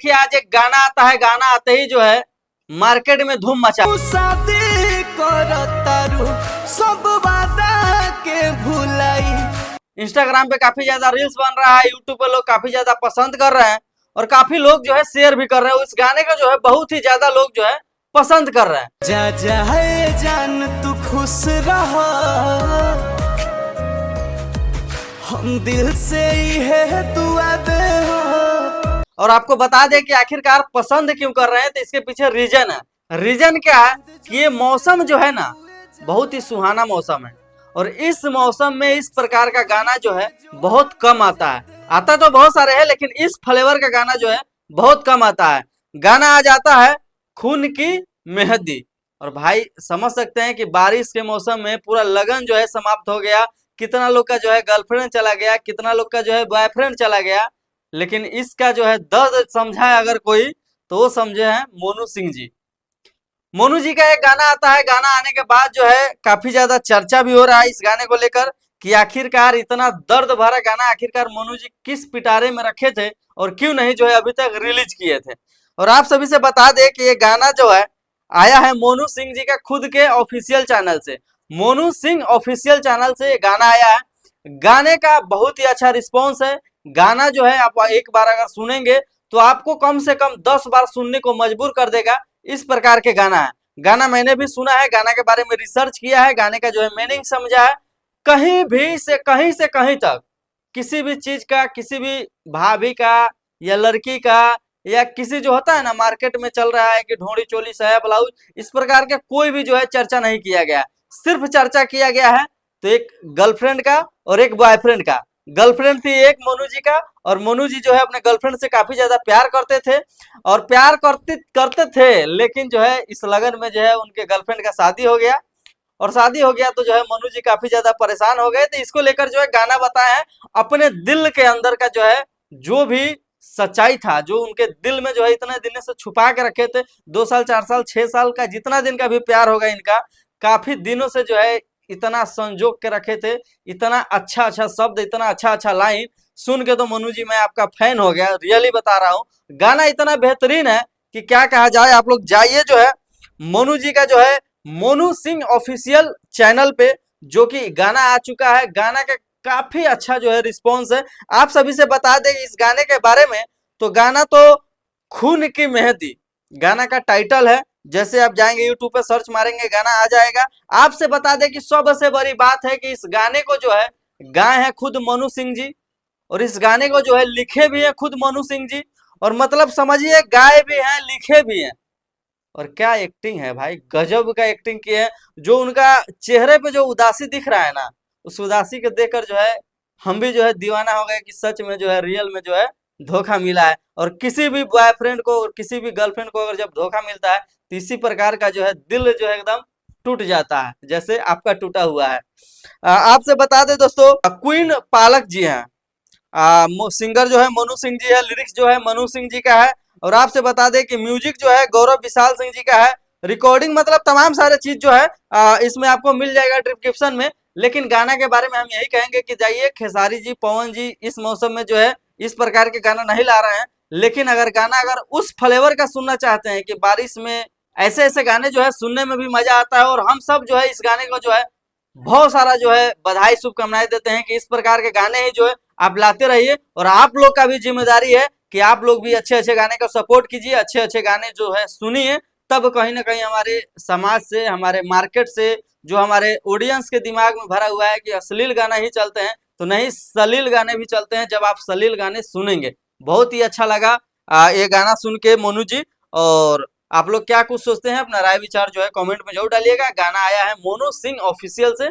देखिए आज एक गाना आता है, गाना आते ही जो है मार्केट में धूम मचा। इंस्टाग्राम पे काफी ज्यादा रील्स बन रहा है, यूट्यूब पे लोग काफी ज्यादा पसंद कर रहे हैं और काफी लोग जो है शेयर भी कर रहे हैं। इस गाने को जो है बहुत ही ज्यादा लोग जो है पसंद कर रहे हैं। जा जा है जान तू खुश रहा, हम दिल से ही है दुआ दे। और आपको बता दें कि आखिरकार पसंद क्यों कर रहे हैं, तो इसके पीछे रीजन है। रीजन क्या है कि ये मौसम जो है ना बहुत ही सुहाना मौसम है और इस मौसम में इस प्रकार का गाना जो है बहुत कम आता है। आता तो बहुत सारे हैं लेकिन इस फ्लेवर का गाना जो है बहुत कम आता है। गाना आ जाता है खून की मेहंदी। और भाई समझ सकते हैं कि बारिश के मौसम में पूरा लगन जो है समाप्त हो गया। कितना लोग का जो है गर्लफ्रेंड चला गया, कितना लोग का जो है बॉयफ्रेंड चला गया, लेकिन इसका जो है दर्द समझा है अगर कोई तो वो समझे हैं मोनू सिंह जी। मोनू जी का एक गाना आता है, गाना आने के बाद जो है काफी ज्यादा चर्चा भी हो रहा है इस गाने को लेकर कि आखिरकार इतना दर्द भरा गाना आखिरकार मोनू जी किस पिटारे में रखे थे और क्यों नहीं जो है अभी तक रिलीज किए थे। और आप सभी से बता दें कि ये गाना जो है आया है मोनू सिंह जी का खुद के ऑफिशियल चैनल से। मोनू सिंह ऑफिशियल चैनल से ये गाना आया है। गाने का बहुत ही अच्छा रिस्पॉन्स है। गाना जो है आप एक बार अगर सुनेंगे तो आपको कम से कम 10 बार सुनने को मजबूर कर देगा, इस प्रकार के गाना है। गाना मैंने भी सुना है, गाना के बारे में रिसर्च किया है, गाने का जो है मीनिंग समझा है। कहीं भी से कहीं तक किसी भी चीज का, किसी भी भाभी का या लड़की का या किसी जो होता है ना मार्केट में चल रहा है कि ढोंडी चोली साया ब्लाउज, इस प्रकार के कोई भी जो है चर्चा नहीं किया गया। सिर्फ चर्चा किया गया है तो एक गर्लफ्रेंड का और एक बॉयफ्रेंड का। गर्लफ्रेंड थी एक मोनू जी का और मोनू जी जो है अपने गर्लफ्रेंड से काफी ज्यादा प्यार करते थे और प्यार करते थे, लेकिन जो है इस लगन में जो है उनके गर्लफ्रेंड का शादी हो गया और शादी हो गया तो जो है मोनू जी काफी ज्यादा परेशान हो गए। तो इसको लेकर जो है गाना बताया है अपने दिल के अंदर का जो है जो भी सच्चाई था, जो उनके दिल में जो है इतने दिन से छुपा के रखे थे, 2 साल 4 साल 6 साल का जितना दिन का भी प्यार होगा इनका, काफी दिनों से जो है इतना संजोग के रखे थे। इतना अच्छा अच्छा शब्द, इतना अच्छा अच्छा लाइन सुन के तो मोनू जी मैं आपका फैन हो गया, रियली बता रहा हूँ। गाना इतना बेहतरीन है कि क्या कहा जाए। आप लोग जाइए जो है मोनू जी का जो है मोनू सिंह ऑफिशियल चैनल पे, जो कि गाना आ चुका है। गाना का काफी अच्छा जो है रिस्पॉन्स है। आप सभी से बता दें इस गाने के बारे में, तो गाना तो खून की मेहंदी गाना का टाइटल है। जैसे आप जाएंगे यूट्यूब पे सर्च मारेंगे गाना आ जाएगा। आपसे बता दें कि सबसे बड़ी बात है कि इस गाने को जो है गाए हैं खुद मोनू सिंह जी और इस गाने को जो है लिखे भी है खुद मोनू सिंह जी। और मतलब समझिए गाए भी हैं लिखे भी हैं। और क्या एक्टिंग है भाई, गजब का एक्टिंग की है। जो उनका चेहरे पे जो उदासी दिख रहा है ना, उस उदासी को देखकर जो है हम भी जो है दीवाना हो गए कि सच में जो है रियल में जो है धोखा मिला है। और किसी भी बॉयफ्रेंड को और किसी भी गर्लफ्रेंड को अगर जब धोखा मिलता है तो इसी प्रकार का जो है दिल जो है एकदम टूट जाता है, जैसे आपका टूटा हुआ है। आपसे बता दें दोस्तों, क्वीन पालक जी हैं, सिंगर जो है मोनू सिंह जी है, लिरिक्स जो है मनु सिंह जी का है। और आपसे बता दें कि म्यूजिक जो है गौरव विशाल सिंह जी का है। रिकॉर्डिंग मतलब तमाम सारे चीज जो है इसमें आपको मिल जाएगा डिस्क्रिप्शन में। लेकिन गाना के बारे में हम यही कहेंगे कि जाइए, खेसारी जी पवन जी इस मौसम में जो है इस प्रकार के गाना नहीं ला रहे हैं। लेकिन अगर उस फ्लेवर का सुनना चाहते हैं कि बारिश में ऐसे ऐसे गाने जो है सुनने में भी मजा आता है, और हम सब जो है इस गाने को जो है बहुत सारा जो है बधाई शुभकामनाएं देते हैं कि इस प्रकार के गाने ही जो है आप लाते रहिए। और आप लोग का भी जिम्मेदारी है कि आप लोग भी अच्छे अच्छे गाने का सपोर्ट कीजिए, अच्छे अच्छे गाने जो है सुनिए। तब कहीं ना कहीं हमारे समाज से, हमारे मार्केट से, जो हमारे ऑडियंस के दिमाग में भरा हुआ है कि अश्लील गाना ही चलते हैं, तो नहीं, सलील गाने भी चलते हैं। जब आप सलील गाने सुनेंगे, बहुत ही अच्छा लगा ये गाना सुन के मोनू जी। और आप लोग क्या कुछ सोचते हैं, अपना राय विचार जो है कमेंट में जरूर डालिएगा। गाना आया है मोनू सिंह ऑफिशियल से।